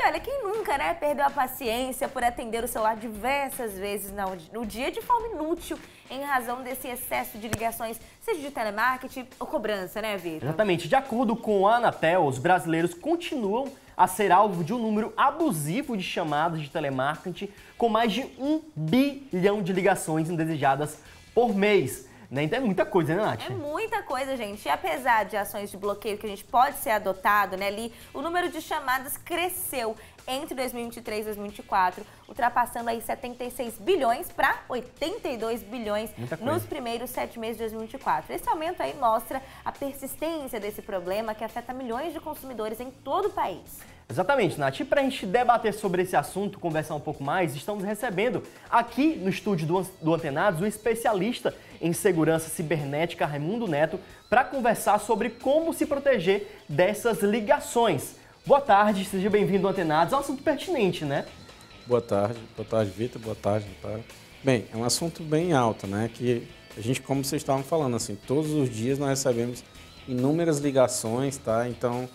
olha, quem nunca, né, perdeu a paciência por atender o celular diversas vezes no dia de forma inútil, em razão desse excesso de ligações, seja de telemarketing ou cobrança, né, Vitor? Exatamente. De acordo com a Anatel, os brasileiros continuam a ser alvo de um número abusivo de chamadas de telemarketing, com mais de 1 bilhão de ligações indesejadas por mês. Então é muita coisa, né, Nath? É muita coisa, gente. E apesar de ações de bloqueio que a gente pode ser adotado, né, ali, o número de chamadas cresceu entre 2023 e 2024, ultrapassando aí 76 bilhões para 82 bilhões nos primeiros 7 meses de 2024. Esse aumento aí mostra a persistência desse problema que afeta milhões de consumidores em todo o país. Exatamente, Nath. E para a gente debater sobre esse assunto, conversar um pouco mais, estamos recebendo aqui no estúdio do Antenados o especialista em segurança cibernética, Raimundo Neto, para conversar sobre como se proteger dessas ligações. Boa tarde, seja bem-vindo ao Antenados. É um assunto pertinente, né? Boa tarde, Vitor, boa tarde, Natália. Bem, é um assunto bem alto, né? Que a gente, como vocês estavam falando, assim, todos os dias nós recebemos inúmeras ligações, tá? Então,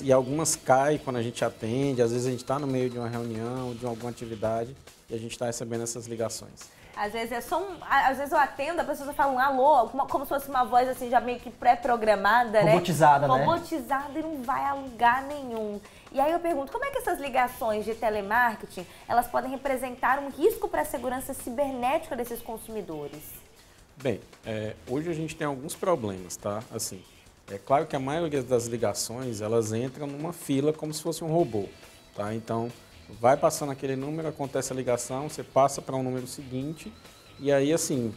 e algumas caem quando a gente atende, às vezes a gente está no meio de uma reunião, de alguma atividade, e a gente está recebendo essas ligações. Às vezes às vezes eu atendo, a pessoa fala um alô, como se fosse uma voz assim já meio que pré-programada, né? Robotizada, né? Robotizada e não vai a lugar nenhum. E aí eu pergunto, como é que essas ligações de telemarketing, elas podem representar um risco para a segurança cibernética desses consumidores? Bem, hoje a gente tem alguns problemas, tá? Assim, é claro que a maioria das ligações, elas entram numa fila como se fosse um robô, tá? Então, vai passando aquele número, acontece a ligação, você passa para um número seguinte e aí, assim,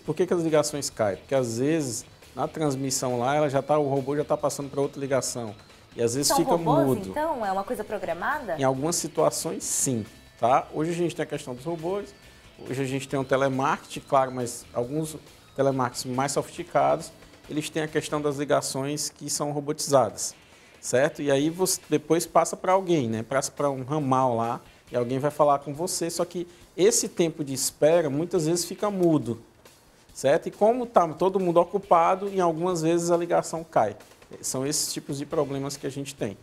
por que as ligações caem? Porque às vezes, na transmissão lá, o robô já está passando para outra ligação e às vezes fica robôs, mudo. Então? É uma coisa programada? Em algumas situações, sim, tá? Hoje a gente tem a questão dos robôs, hoje a gente tem um telemarketing, claro, mas alguns telemarketing mais sofisticados, eles têm a questão das ligações que são robotizadas. Certo? E aí você depois passa para alguém, né? Passa para um ramal lá e alguém vai falar com você, só que esse tempo de espera muitas vezes fica mudo, certo? E como está todo mundo ocupado, em algumas vezes a ligação cai. São esses tipos de problemas que a gente tem.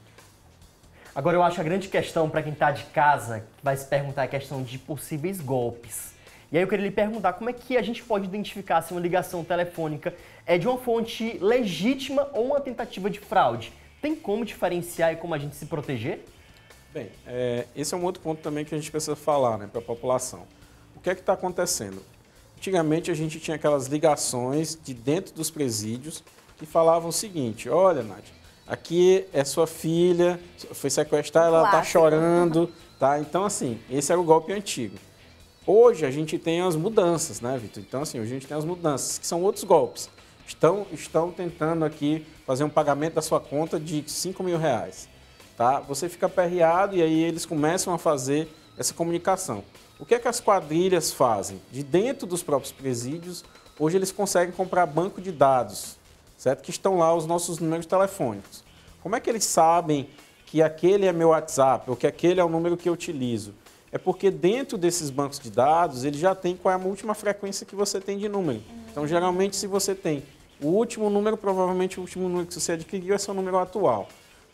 Agora eu acho a grande questão para quem está de casa, que vai se perguntar a questão de possíveis golpes. E aí eu queria lhe perguntar como é que a gente pode identificar se uma ligação telefônica é de uma fonte legítima ou uma tentativa de fraude. Tem como diferenciar e como a gente se proteger? Bem, esse é um outro ponto também que a gente precisa falar, né, para a população. O que é que está acontecendo? Antigamente a gente tinha aquelas ligações de dentro dos presídios que falavam o seguinte: olha, Nath, aqui é sua filha, foi sequestrada, ela está chorando, tá? Então, assim, esse era o golpe antigo. Hoje a gente tem as mudanças, né, Vitor? Então, assim, hoje a gente tem as mudanças, que são outros golpes. Estão tentando aqui fazer um pagamento da sua conta de R$5.000, tá? Você fica aperreado e aí eles começam a fazer essa comunicação. O que é que as quadrilhas fazem? De dentro dos próprios presídios, hoje eles conseguem comprar banco de dados, certo? Que estão lá os nossos números telefônicos. Como é que eles sabem que aquele é meu WhatsApp ou que aquele é o número que eu utilizo? É porque dentro desses bancos de dados, ele já tem qual é a última frequência que você tem de número. Então, geralmente, se você tem o último número, provavelmente o último número que você adquiriu é seu número atual,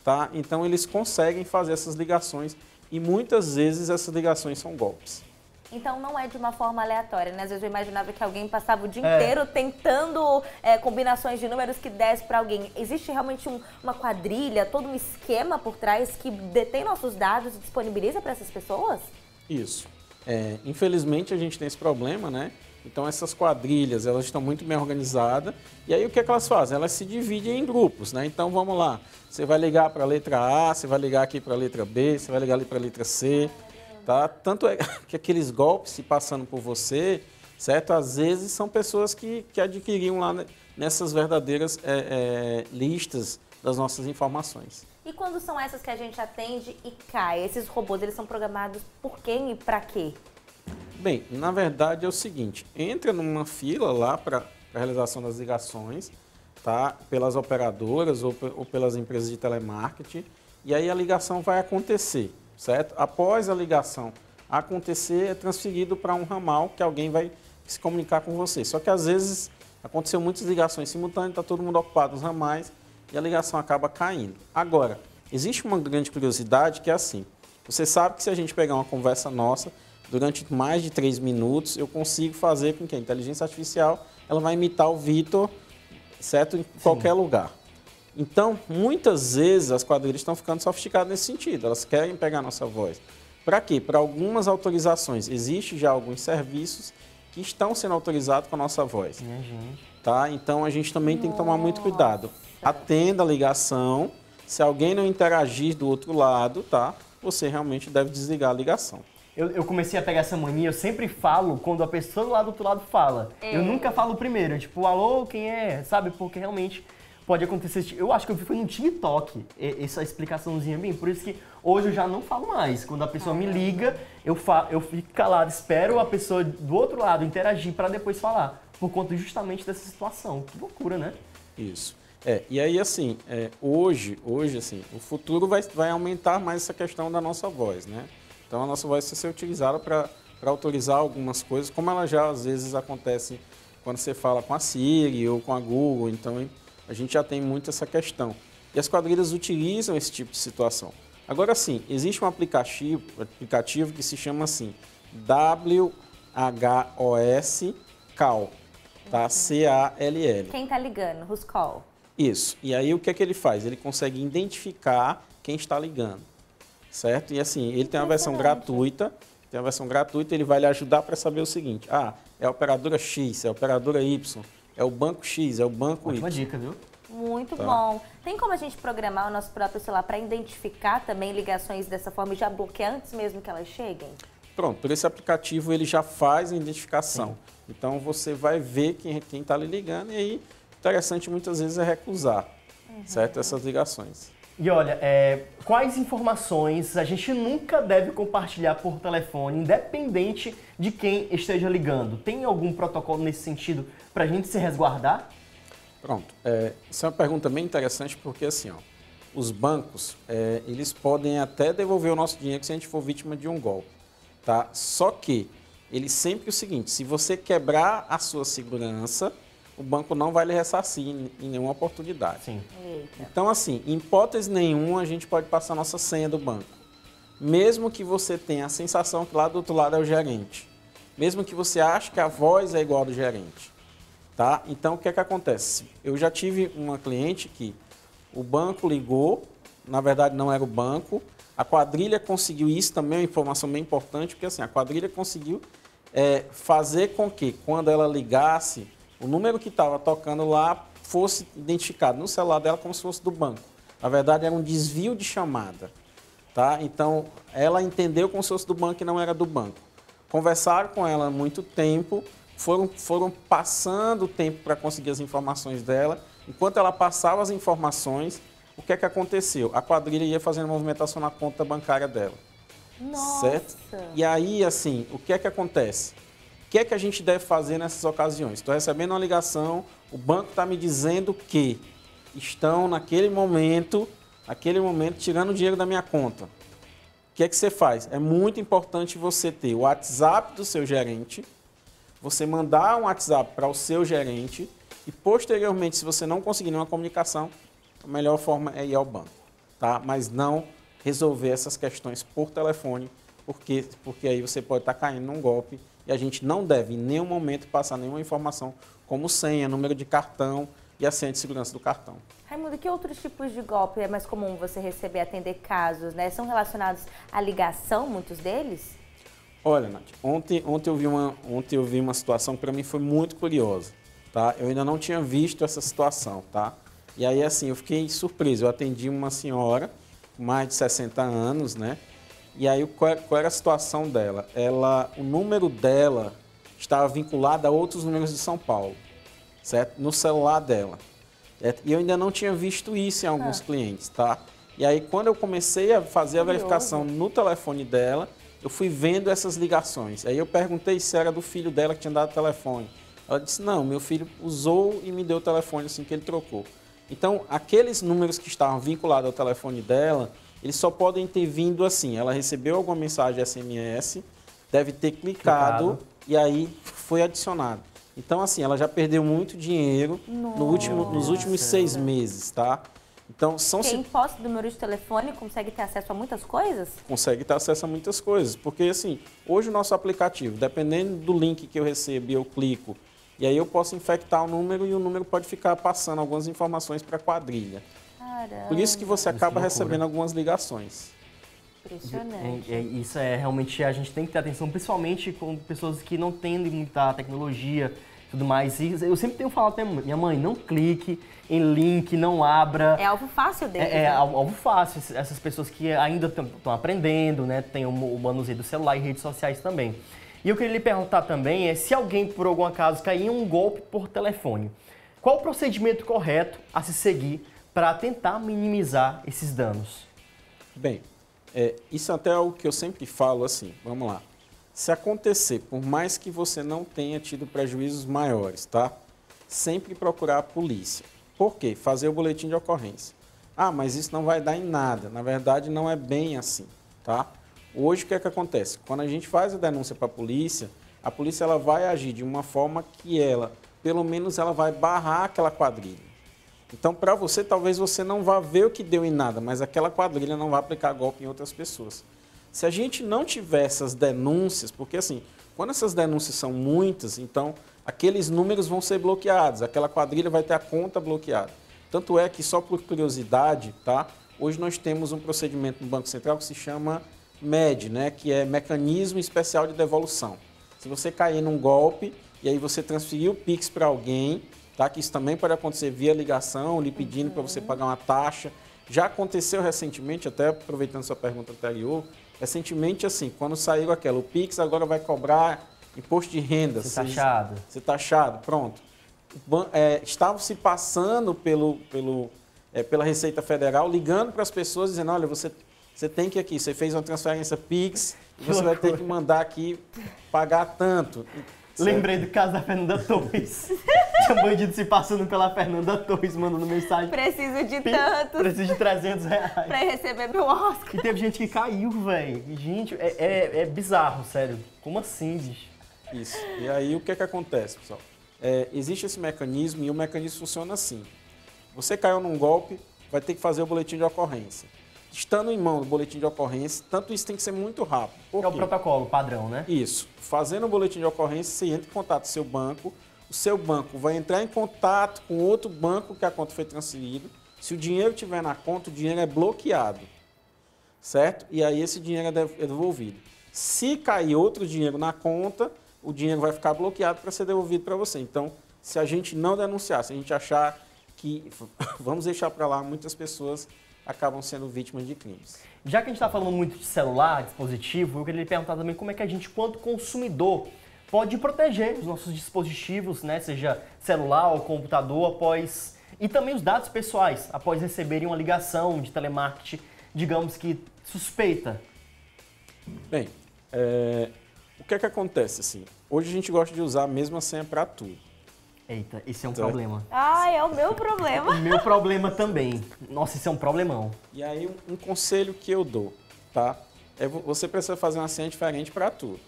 tá? Então, eles conseguem fazer essas ligações e muitas vezes essas ligações são golpes. Então, não é de uma forma aleatória, né? Às vezes eu imaginava que alguém passava o dia inteiro tentando combinações de números que desse para alguém. Existe realmente uma quadrilha, todo um esquema por trás que detém nossos dados e disponibiliza para essas pessoas? Isso. Infelizmente, a gente tem esse problema, né? Então, essas quadrilhas, elas estão muito bem organizadas. E aí, o que é que elas fazem? Elas se dividem em grupos, né? Então, vamos lá. Você vai ligar para a letra A, você vai ligar aqui para a letra B, você vai ligar ali para a letra C, tá? Tanto é que aqueles golpes se passando por você, certo? Às vezes, são pessoas que adquiriam lá nessas verdadeiras listas das nossas informações. E quando são essas que a gente atende e cai? Esses robôs, eles são programados por quem e para quê? Bem, na verdade é o seguinte, entra numa fila lá para a realização das ligações, tá? Pelas operadoras ou pelas empresas de telemarketing, e aí a ligação vai acontecer, certo? Após a ligação acontecer, é transferido para um ramal que alguém vai se comunicar com você. Só que às vezes aconteceu muitas ligações simultâneas, está todo mundo ocupado nos ramais e a ligação acaba caindo. Agora, Existe uma grande curiosidade que é assim, você sabe que se a gente pegar uma conversa nossa, durante mais de 3 minutos, eu consigo fazer com que a inteligência artificial ela vai imitar o Vitor, certo? Em qualquer lugar. Então, muitas vezes as quadrilhas estão ficando sofisticadas nesse sentido, elas querem pegar a nossa voz. Para quê? Para algumas autorizações. Existem já alguns serviços que estão sendo autorizados com a nossa voz. Minha gente. Tá? Então, a gente também tem que tomar muito cuidado. Atenda a ligação. Se alguém não interagir do outro lado, tá? Você realmente deve desligar a ligação. Eu comecei a pegar essa mania, eu sempre falo quando a pessoa do outro lado fala. Eu nunca falo primeiro, tipo, alô, quem é? Sabe? Porque realmente pode acontecer. Eu acho que eu vi foi no TikTok essa explicaçãozinha bem, por isso que hoje eu já não falo mais. Quando a pessoa me liga, eu fico calado, espero a pessoa do outro lado interagir para depois falar, por conta justamente dessa situação. Que loucura, né? Isso. E aí, assim, hoje, assim, o futuro vai aumentar mais essa questão da nossa voz, né? Então, a nossa voz vai ser utilizada para autorizar algumas coisas, como ela já, às vezes, acontece quando você fala com a Siri ou com a Google. Então, a gente já tem muito essa questão. E as quadrilhas utilizam esse tipo de situação. Agora, sim, existe um aplicativo que se chama assim, WHOS Call, tá? C-A-L-L. Quem tá ligando? Who's call? Isso. E aí, o que é que ele faz? Ele consegue identificar quem está ligando, certo? E assim, ele tem uma versão gratuita, ele vai lhe ajudar para saber o seguinte, é a operadora X, é a operadora Y, é o banco X, é o banco Y. Ótima dica, viu? Muito bom. Tem como a gente programar o nosso próprio celular para identificar também ligações dessa forma e já bloquear antes mesmo que elas cheguem? Pronto, por esse aplicativo ele já faz a identificação. Sim. Então você vai ver quem está lhe ligando e aí, interessante muitas vezes é recusar, certo? Essas ligações. E olha, quais informações a gente nunca deve compartilhar por telefone, independente de quem esteja ligando? Tem algum protocolo nesse sentido para a gente se resguardar? Pronto. Isso é uma pergunta bem interessante porque, assim, os bancos, eles podem até devolver o nosso dinheiro se a gente for vítima de um golpe, tá? Só que, eles sempre o seguinte, se você quebrar a sua segurança, o banco não vai lhe ressarcir em nenhuma oportunidade. Sim. Então, assim, em hipótese nenhuma, a gente pode passar a nossa senha do banco. Mesmo que você tenha a sensação que lá do outro lado é o gerente. Mesmo que você ache que a voz é igual ao do gerente. Tá? Então, o que é que acontece? Eu já tive uma cliente que o banco ligou, na verdade não era o banco, a quadrilha conseguiu isso, também é uma informação bem importante, porque assim, a quadrilha conseguiu fazer com que, quando ela ligasse, o número que estava tocando lá fosse identificado no celular dela como se fosse do banco. Na verdade, era um desvio de chamada. Tá? Então, ela entendeu como se fosse do banco e não era do banco. Conversaram com ela há muito tempo, foram passando o tempo para conseguir as informações dela. Enquanto ela passava as informações, o que é que aconteceu? A quadrilha ia fazendo movimentação na conta bancária dela. Nossa! Certo? E aí, assim, o que é que acontece? O que é que a gente deve fazer nessas ocasiões? Estou recebendo uma ligação, o banco está me dizendo que estão naquele momento, tirando o dinheiro da minha conta. O que é que você faz? É muito importante você ter o WhatsApp do seu gerente, você mandar um WhatsApp para o seu gerente e, posteriormente, se você não conseguir nenhuma comunicação, a melhor forma é ir ao banco, tá? Mas não resolver essas questões por telefone, porque aí você pode estar caindo num golpe e a gente não deve, em nenhum momento, passar nenhuma informação como senha, número de cartão e a senha de segurança do cartão. Raimundo, que outros tipos de golpe é mais comum você receber, atender casos, né? São relacionados à ligação, muitos deles? Olha, Nath, ontem eu vi uma situação que para mim foi muito curiosa, tá? Eu ainda não tinha visto essa situação, tá? E aí, assim, eu fiquei surpreso. Eu atendi uma senhora com mais de 60 anos, né? E aí, qual era a situação dela? O número dela estava vinculado a outros números de São Paulo, certo? No celular dela. Certo? E eu ainda não tinha visto isso em alguns clientes, tá? E aí, quando eu comecei a fazer a verificação no telefone dela, eu fui vendo essas ligações. Aí eu perguntei se era do filho dela que tinha dado o telefone. Ela disse, não, meu filho usou e me deu o telefone assim que ele trocou. Então, aqueles números que estavam vinculados ao telefone dela, eles só podem ter vindo assim. Ela recebeu alguma mensagem SMS, deve ter clicado e aí foi adicionado. Então, assim, ela já perdeu muito dinheiro nos últimos 6 meses, tá? Então, Quem posta o número de telefone consegue ter acesso a muitas coisas? Consegue ter acesso a muitas coisas, porque assim, hoje o nosso aplicativo, dependendo do link que eu recebo e eu clico, e aí eu posso infectar o número e o número pode ficar passando algumas informações para a quadrilha. Caramba. Por isso que você acaba recebendo algumas ligações. Impressionante. Isso é realmente, a gente tem que ter atenção, principalmente com pessoas que não entendem muita tecnologia e tudo mais. E eu sempre tenho falado para minha mãe, não clique em link, não abra. É alvo fácil deles, É né? alvo fácil, essas pessoas que ainda estão aprendendo, né? Tem o manuseio do celular e redes sociais também. E eu queria lhe perguntar também, se alguém, por algum acaso, cair em um golpe por telefone, qual o procedimento correto a se seguir para tentar minimizar esses danos? Bem, isso até é o que eu sempre falo assim, vamos lá. Se acontecer, por mais que você não tenha tido prejuízos maiores, tá? Sempre procurar a polícia. Por quê? Fazer o boletim de ocorrência. Ah, mas isso não vai dar em nada. Na verdade, não é bem assim, tá? Hoje, o que é que acontece? Quando a gente faz a denúncia para a polícia ela vai agir de uma forma que ela, pelo menos, ela vai barrar aquela quadrilha. Então, para você, talvez você não vá ver o que deu em nada, mas aquela quadrilha não vai aplicar golpe em outras pessoas. Se a gente não tiver essas denúncias, porque assim, quando essas denúncias são muitas, então aqueles números vão ser bloqueados, aquela quadrilha vai ter a conta bloqueada. Tanto é que, só por curiosidade, tá? Hoje nós temos um procedimento no Banco Central que se chama MED, né? Que é Mecanismo Especial de Devolução. Se você cair num golpe e aí você transferir o Pix para alguém, tá? Que isso também pode acontecer via ligação, lhe pedindo para você pagar uma taxa. Já aconteceu recentemente, até aproveitando sua pergunta anterior, recentemente assim, quando saiu aquela, o Pix agora vai cobrar imposto de renda. Ser taxado. Ser taxado, pronto. Estavam se passando pela Receita Federal, ligando para as pessoas, dizendo, olha, você tem que aqui, você fez uma transferência Pix, você vai ter que mandar aqui pagar tanto. Lembrei do caso da Fernanda Torres. Tinha bandido se passando pela Fernanda Torres, mandando mensagem. Preciso de tanto Preciso de R$300. pra receber meu Oscar. E teve gente que caiu, velho. Gente, é bizarro, sério. Como assim, bicho? Isso. E aí, o que é que acontece, pessoal? Existe esse mecanismo e o mecanismo funciona assim. Você caiu num golpe, vai ter que fazer o boletim de ocorrência. Estando em mão do boletim de ocorrência, tanto isso tem que ser muito rápido. Por É o quê? protocolo padrão, né? Isso. Fazendo o boletim de ocorrência, você entra em contato com o seu banco, o seu banco vai entrar em contato com outro banco que a conta foi transferida. Se o dinheiro estiver na conta, o dinheiro é bloqueado, certo? E aí esse dinheiro é devolvido. Se cair outro dinheiro na conta, o dinheiro vai ficar bloqueado para ser devolvido para você. Então, se a gente não denunciar, se a gente achar que vamos deixar para lá, muitas pessoas acabam sendo vítimas de crimes. Já que a gente está falando muito de celular, dispositivo, eu queria lhe perguntar também como é que a gente, quanto consumidor, pode proteger os nossos dispositivos, né, seja celular ou computador, e também os dados pessoais, após receberem uma ligação de telemarketing, digamos que suspeita. Bem, o que é que acontece assim? Hoje a gente gosta de usar a mesma senha para tudo. Eita, esse é um problema. Ah, é o meu problema. O meu problema também. Nossa, isso é um problemão. E aí, um conselho que eu dou, tá? Você precisa fazer uma senha diferente para tudo.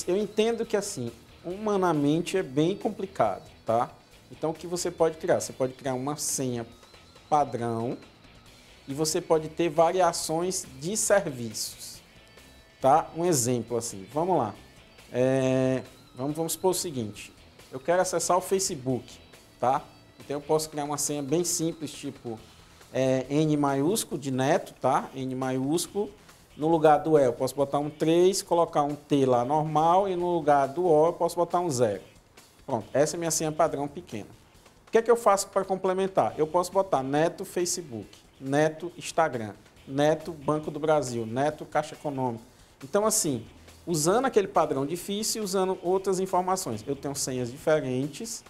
Eu entendo que, assim, humanamente é bem complicado, tá? Então, o que você pode criar? Você pode criar uma senha padrão e você pode ter variações de serviços, tá? Um exemplo, assim, vamos lá. Vamos supor o seguinte. Eu quero acessar o Facebook, tá? Então, eu posso criar uma senha bem simples, tipo N maiúsculo de neto, tá? N maiúsculo. No lugar do E eu posso botar um 3, colocar um T lá normal e no lugar do O eu posso botar um 0. Pronto, essa é a minha senha padrão pequena. O que é que eu faço para complementar? Eu posso botar neto Facebook, neto Instagram, neto Banco do Brasil, neto Caixa Econômica. Então, assim, usando aquele padrão difícil e usando outras informações. Eu tenho senhas diferentes,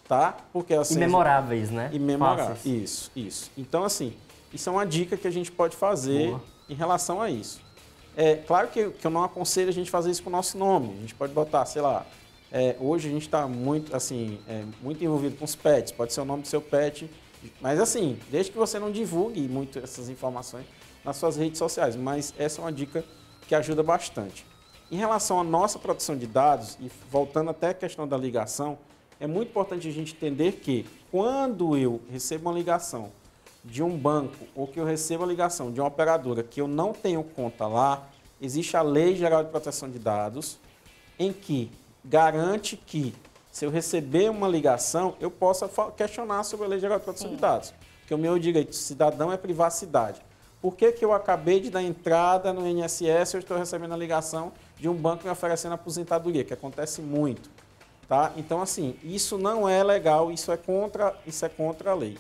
tá? Porque as senhas... Imemoráveis, né? Imemoráveis. Fáceis. Isso. Então, assim, isso é uma dica que a gente pode fazer. Boa. Em relação a isso. Claro que eu não aconselho a gente fazer isso com o nosso nome. A gente pode botar, sei lá, hoje a gente está muito, assim, muito envolvido com os pets, pode ser o nome do seu pet, mas assim, desde que você não divulgue muito essas informações nas suas redes sociais, mas essa é uma dica que ajuda bastante. Em relação à nossa proteção de dados, e voltando até a questão da ligação, é muito importante a gente entender que quando eu recebo uma ligação de um banco ou que eu recebo a ligação de uma operadora que eu não tenho conta lá, existe a Lei Geral de Proteção de Dados, em que garante que, se eu receber uma ligação, eu possa questionar sobre a Lei Geral de Proteção de Dados. Porque o meu direito de cidadão é privacidade. Por que eu acabei de dar entrada no INSS e eu estou recebendo a ligação de um banco me oferecendo aposentadoria, que acontece muito. Tá? Então, assim, isso não é legal, isso é contra a lei.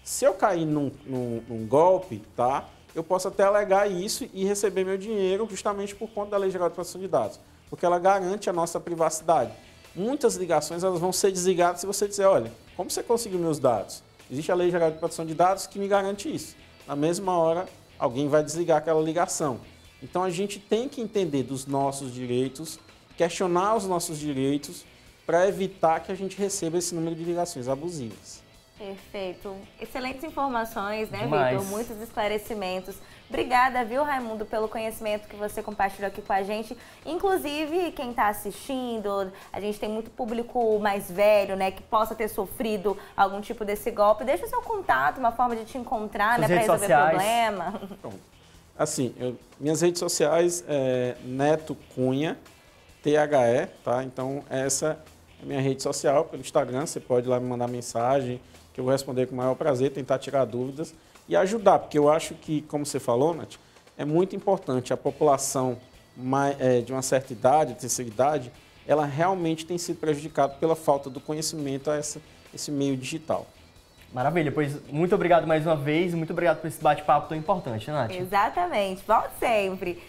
Se eu cair num golpe, tá? Eu posso até alegar isso e receber meu dinheiro justamente por conta da Lei Geral de Proteção de Dados, porque ela garante a nossa privacidade. Muitas ligações elas vão ser desligadas se você dizer, olha, como você conseguiu meus dados? Existe a Lei Geral de Proteção de Dados que me garante isso. Na mesma hora, alguém vai desligar aquela ligação. Então, a gente tem que entender dos nossos direitos, questionar os nossos direitos, para evitar que a gente receba esse número de ligações abusivas. Perfeito. Excelentes informações, né, Demais. Vitor? Muitos esclarecimentos. Obrigada, viu, Raimundo, pelo conhecimento que você compartilhou aqui com a gente. Inclusive, quem está assistindo, a gente tem muito público mais velho, né, que possa ter sofrido algum tipo desse golpe. Deixa o seu contato, uma forma de te encontrar, né, para resolver sociais. problema. Pronto. Assim, minhas redes sociais é Neto Cunha, THE, tá? Então, essa é a minha rede social, pelo Instagram, você pode ir lá me mandar mensagem, que eu vou responder com o maior prazer, tentar tirar dúvidas e ajudar, porque eu acho que, como você falou, Nath, é muito importante a população de uma certa idade, terceira idade, ela realmente tem sido prejudicada pela falta do conhecimento a esse meio digital. Maravilha, pois muito obrigado mais uma vez e muito obrigado por esse bate-papo tão importante, né, Nath? Exatamente. Volte sempre.